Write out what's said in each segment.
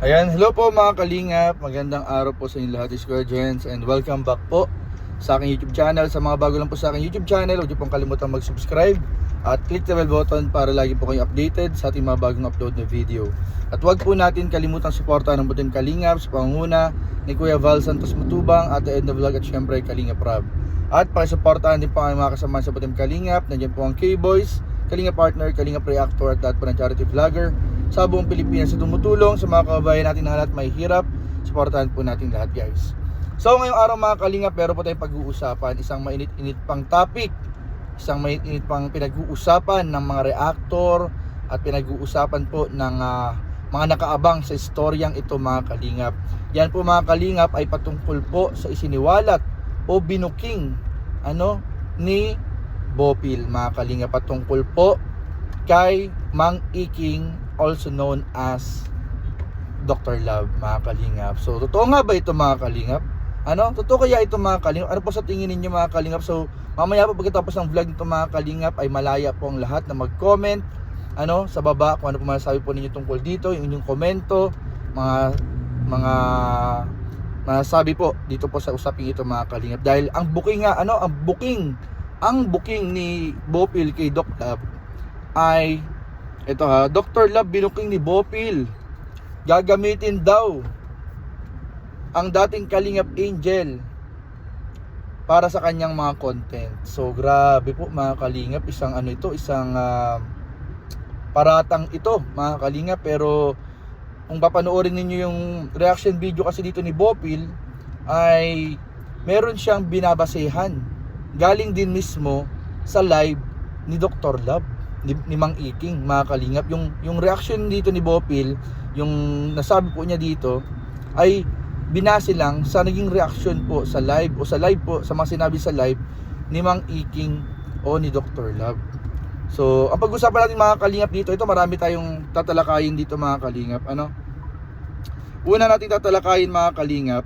Ayan, hello po mga kalingap. Magandang araw po sa inyo lahat, Square Gents, and welcome back po sa aking YouTube channel. Sa mga bago lang po sa aking YouTube channel, huwag niyo pong kalimutan mag-subscribe at click the bell button para lagi po kayong updated sa ating mga bagong upload na video. At huwag po natin kalimutang suportahan ng Butim Kalingap sa pangunguna ni Kuya Val Santos Matubang, Ate Edna Vlog at syempre Kalingap Rob. At pakisuportahan din po ang mga kasama sa Butim Kalingap. Nandiyan po ang K-Boys, Kalingap Partner, Kalingap Reactor at lahat po ng charity vlogger sa buong Pilipinas sa tumutulong sa mga kababayan natin na lahat may hirap. Suportahan po natin lahat, guys. So ngayong araw mga kalingap, meron po tayong pag-uusapan, isang mainit-init pang topic, isang mainit-init pang pinag-uusapan ng mga reactor at pinag-uusapan po ng mga nakaabang sa istoryang ito mga kalingap. Yan po mga kalingap ay patungkol po sa isiniwalat o binuking ni Bopil mga kalingap, patungkol po kay Mang Iking, also known as Dr. Love mga kalingap. So totoo nga ba ito mga kalingap? Totoo kaya ito mga kalingap? Ano po sa tingin ninyo mga kalingap? So mamaya po pagkatapos ng vlog nito mga kalingap ay malaya po ang lahat na mag-comment sa baba kung ano po masasabi po ninyo tungkol dito, yung inyong komento, mga masasabi po dito po sa usaping ito mga kalingap. Dahil ang booking nga, ang booking ni Bopil kay Doc Love ay ito Dr. Love binuking ni Bopil. Gagamitin daw ang dating Kalingap Angel para sa kanyang mga content. So grabe po mga kalingap, isang paratang ito mga kalingap. Pero kung papanoorin ninyo yung reaction video kasi dito ni Bopil, ay meron siyang binabasehan galing din mismo sa live ni Dr. Love, ni Mang Iking mga kalingap. Yung reaction dito ni Bopil, yung nasabi po niya dito ay binase lang sa naging reaction po sa live po, sa mga sinabi sa live ni Mang Iking o ni Dr. Love. So ang pag-usapan natin mga kalingap dito, ito marami tayong tatalakayin dito mga kalingap. Una natin tatalakayin mga kalingap,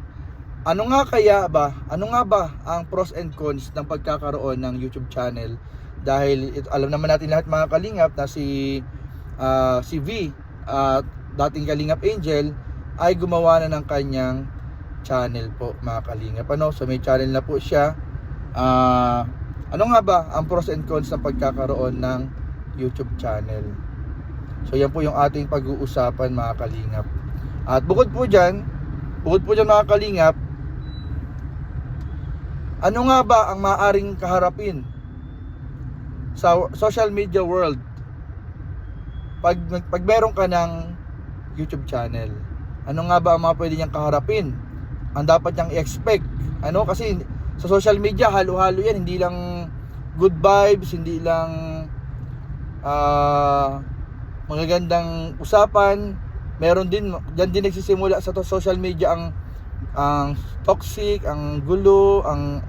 ano nga ba ang pros and cons ng pagkakaroon ng YouTube channel? Dahil alam naman natin lahat mga kalingap na si V, dating Kalingap Angel, ay gumawa na ng kanyang channel po mga kalingap. So may channel na po siya. Ano nga ba ang pros and cons ng pagkakaroon ng YouTube channel? So yan po yung ating pag-uusapan mga kalingap. At bukod po dyan mga kalingap, ano nga ba ang maaaring kaharapin sa social media world pag meron ka ng YouTube channel? Ano nga ba ang mga pwede niyang kaharapin? Ang dapat niyang i-expect? Kasi sa social media halo-halo yan, hindi lang good vibes, hindi lang magagandang usapan. Meron din diyan din nagsisimula sa social media ang toxic, ang gulo, ang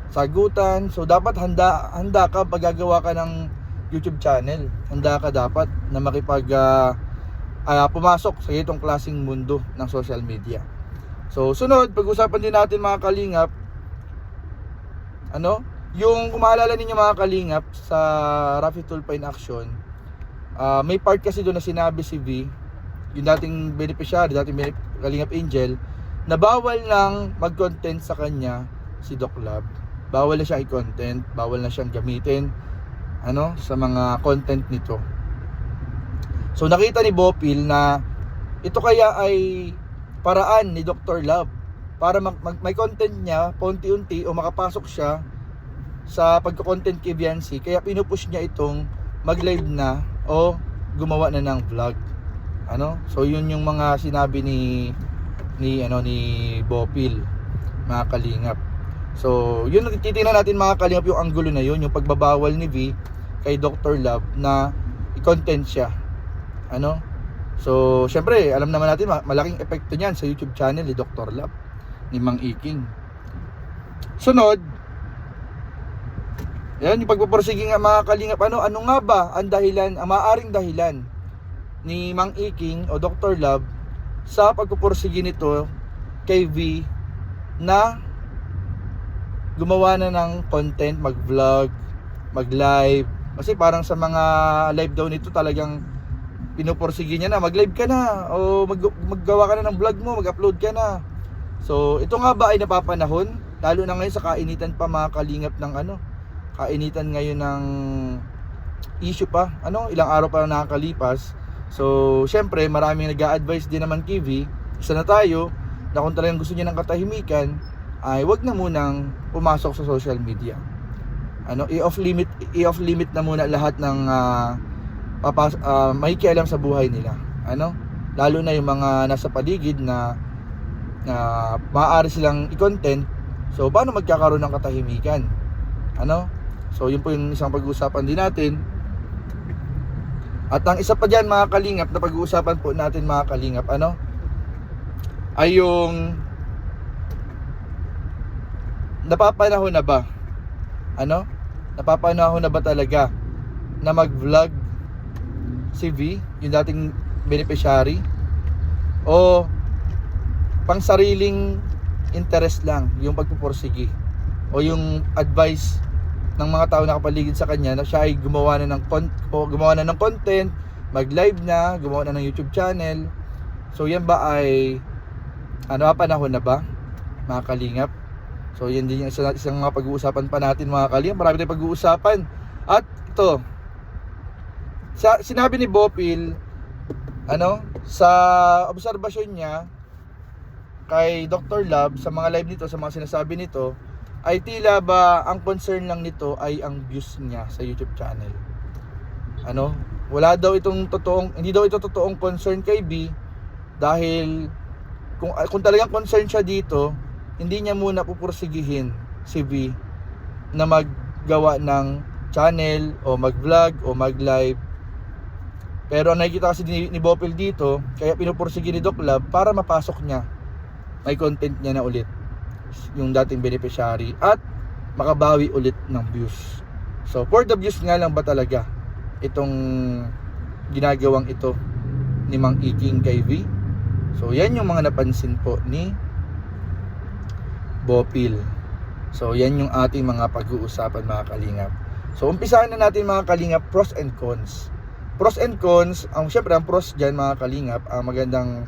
sagutan. So dapat handa ka pag gagawa ka ng YouTube channel. Handa ka dapat na pumasok sa itong klaseng mundo ng social media. So sunod, pag-usapan din natin mga kalingap, yung kung maalala ninyo mga kalingap sa Rafi Tulfo in Action, may part kasi doon na sinabi si V, yung dating beneficiary, dating Kalingap Angel, na bawal lang mag-content sa kanya si Doc Love. Bawal na siyang i-content, bawal na siyang gamitin sa mga content nito. So nakita ni Bopil na ito kaya ay paraan ni Dr. Love para may content niya paunti-unti o makapasok siya sa pagko-content kay Viancy. Kaya pinupush niya itong mag-live na o gumawa na ng vlog. So yun yung mga sinabi ni Bopil mga kalingap. So yun, titingnan natin mga kalingap yung anggulo na yun, yung pagbabawal ni V kay Dr. Love na i-content siya. So syempre alam naman natin malaking epekto niyan sa YouTube channel ni Dr. Love, ni Mang Iking. Sunod, yan yung pagpupursige nga mga kalingap. Ano nga ba ang dahilan, ang maaaring dahilan ni Mang Iking o Dr. Love sa pagpupursige nito kay V na gumawa na ng content, mag-vlog, mag-live? Kasi parang sa mga live daw nito talagang pinupursige niya na, mag-live ka na o maggawa ka na ng vlog mo, mag-upload ka na. So ito nga ba ay napapanahon, lalo na ngayon sa kainitan pa mga kalingap ng kainitan ngayon ng issue pa, ilang araw pa na nakakalipas. So syempre maraming nag-a-advise din naman TV, isa na tayo na kung talagang gusto niya ng katahimikan ay wag na munang pumasok sa social media. I-off limit na muna lahat ng makikialam sa buhay nila. Lalo na yung mga nasa paligid na maaari silang i-content. So paano magkakaroon ng katahimikan? So yun po yung isang pag-uusapan din natin. At ang isa pa dyan mga kalingap na pag-uusapan po natin mga kalingap, ay yung napapanahon na ba? Napapanahon na ba talaga na mag-vlog si V, yung dating beneficiary, o pang sariling interest lang yung pagpupursige o yung advice ng mga tao na kapaligid sa kanya na siya ay gumawa na ng content, mag-live na, gumawa na ng YouTube channel. So yan ba ay napapanahon na ba mga kalingap? So yan din yung isang mga pag-uusapan pa natin mga kalingap. Marami tayong pag-uusapan. At ito, sinabi ni Bopil, sa obserbasyon niya kay Dr. Love sa mga live nito, sa mga sinasabi nito, ay tila ba ang concern lang nito ay ang views niya sa YouTube channel. Wala daw itong hindi daw ito totoong concern kay B, dahil kung talagang concern siya dito, hindi niya muna pupursigihin si V na maggawa ng channel o mag-vlog o mag-live. Pero ang nakikita kasi ni Bopil dito, kaya pinupursige ni Doc Love para mapasok niya, may content niya na ulit yung dating beneficiary at makabawi ulit ng views. So for the views nga lang ba talaga itong ginagawang ito ni Mang Iking kay V? So yan yung mga napansin po ni Bopil. So yan yung ating mga pag-uusapan mga kalingap. So umpisahan na natin mga kalingap, pros and cons. Pros and cons, syempre ang pros dyan mga kalingap, magandang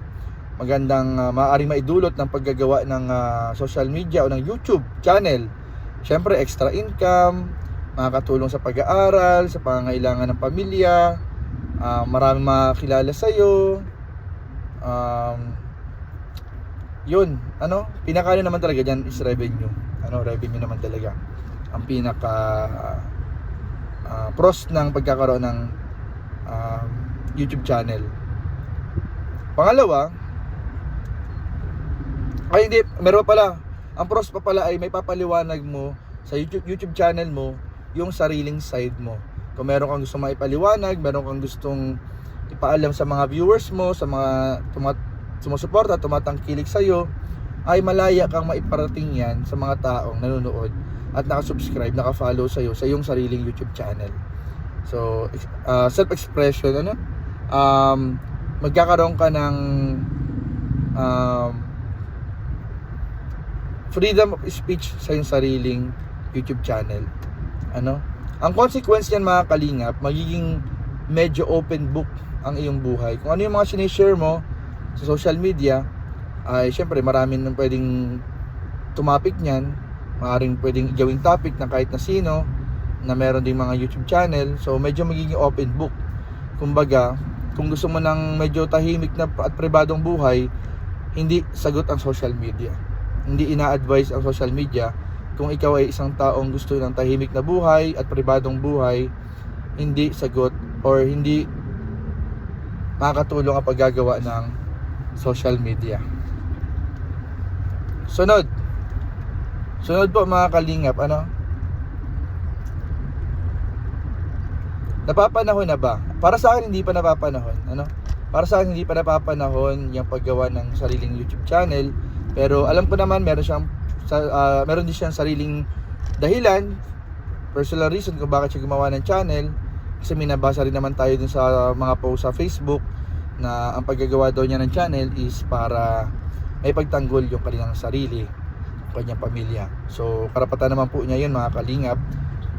maaaring maidulot ng paggagawa ng social media o ng YouTube channel. Syempre extra income, makakatulong sa pag-aaral, sa pangangailangan ng pamilya, maraming makakilala sa'yo. Yun, pinaka naman talaga dyan is revenue. Revenue naman talaga ang pinaka pros ng pagkakaroon ng YouTube channel. Pangalawa, hindi, meron pa pala. Ang pros pa pala ay may papaliwanag mo sa YouTube channel mo yung sariling side mo. Kung meron kang gustong maipaliwanag, meron kang gustong ipaalam sa mga viewers mo, sa mga sumusuporta, tumatangkilik sa'yo, ay malaya kang maiparating yan sa mga taong nanonood at nakasubscribe, nakafollow sa'yo sa iyong sariling YouTube channel. So, self-expression, magkakaroon ka ng freedom of speech sa iyong sariling YouTube channel. Ang consequence niyan mga kalingap, magiging medyo open book ang iyong buhay. Kung ano yung mga sinishare mo sa social media, ay syempre maraming nang pwedeng tumapik niyan, maaaring pwedeng gawing topic ng kahit na sino na meron ding mga YouTube channel. So medyo magiging open book. Kumbaga, kung gusto mo ng medyo tahimik na at pribadong buhay, hindi sagot ang social media. Hindi ina-advise ang social media. Kung ikaw ay isang taong gusto ng tahimik na buhay at pribadong buhay, hindi sagot or hindi makakatulong ang paggagawa ng social media. Sunod po mga kalingap, napapanahon na ba? Para sa akin hindi pa napapanahon, Para sa akin hindi pa napapanahon yung paggawa ng sariling YouTube channel, pero alam ko naman meron din siyang sariling dahilan, personal reason kung bakit siya gumawa ng channel. Kasi may nabasa rin naman tayo dun sa mga post sa Facebook na ang paggagawa daw niya ng channel is para may pagtanggol yung kanyang sarili, yung kanyang pamilya. So karapatan naman po niya yun mga kalingap.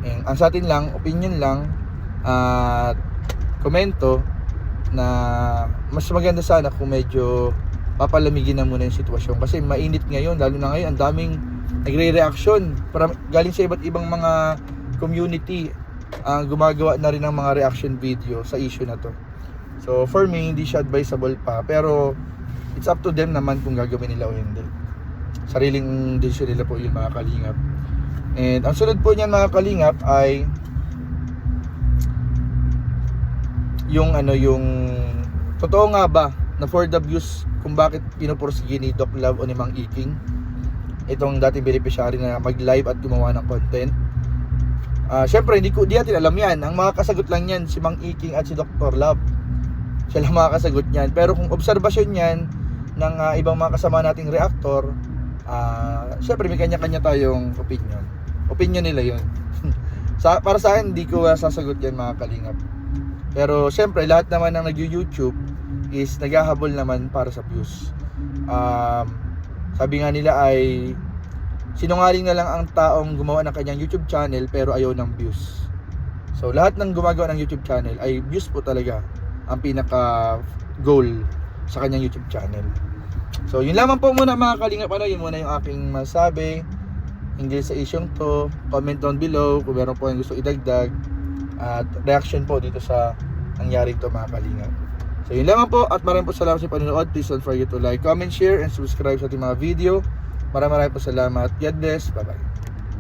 And ang sa atin lang, opinion lang at komento na mas maganda sana kung medyo papalamigin na muna yung sitwasyon kasi mainit ngayon, lalo na ngayon ang daming nagre-reaction galing sa iba't ibang mga community ang gumagawa na rin ng mga reaction video sa issue na to. So for me, hindi siya advisable pa, pero it's up to them naman kung gagawin nila o hindi. Sariling decision nila po yun, mga kalingap. And ang sunod po niyan, mga kalingap, ay yung totoo nga ba na for the views kung bakit pinupursige ni Doc Love o ni Mang Iking itong dating beneficiary na mag-live at gumawa ng content. Syempre di natin alam yan. Ang makakasagot lang yan si Mang Iking at si Dr. Love. Sila makakasagot yan. Pero kung obserbasyon yan ng ibang mga kasama nating reactor, syempre may kanya-kanya tayong opinion nila yun. Para sa akin, hindi ko sasagot yan, mga kalingap. Pero syempre lahat naman ng nag-YouTube is naghahabol naman para sa views. Sabi nga nila ay sinungaling na lang ang taong gumawa ng kanyang YouTube channel pero ayaw ng views. So lahat ng gumagawa ng YouTube channel ay views po talaga ang pinaka goal sa kanyang YouTube channel. So yun lamang po muna, mga kalingap. Yun muna yung aking masabi hinggil sa isyong to. Comment down below kung meron po yung gusto idagdag at reaction po dito sa nangyari to, mga kalingap. So yun lamang po at maraming po salamat sa panonood. Please don't forget to like, comment, share, and subscribe sa ating mga video. Maraming po salamat. God bless. Bye bye.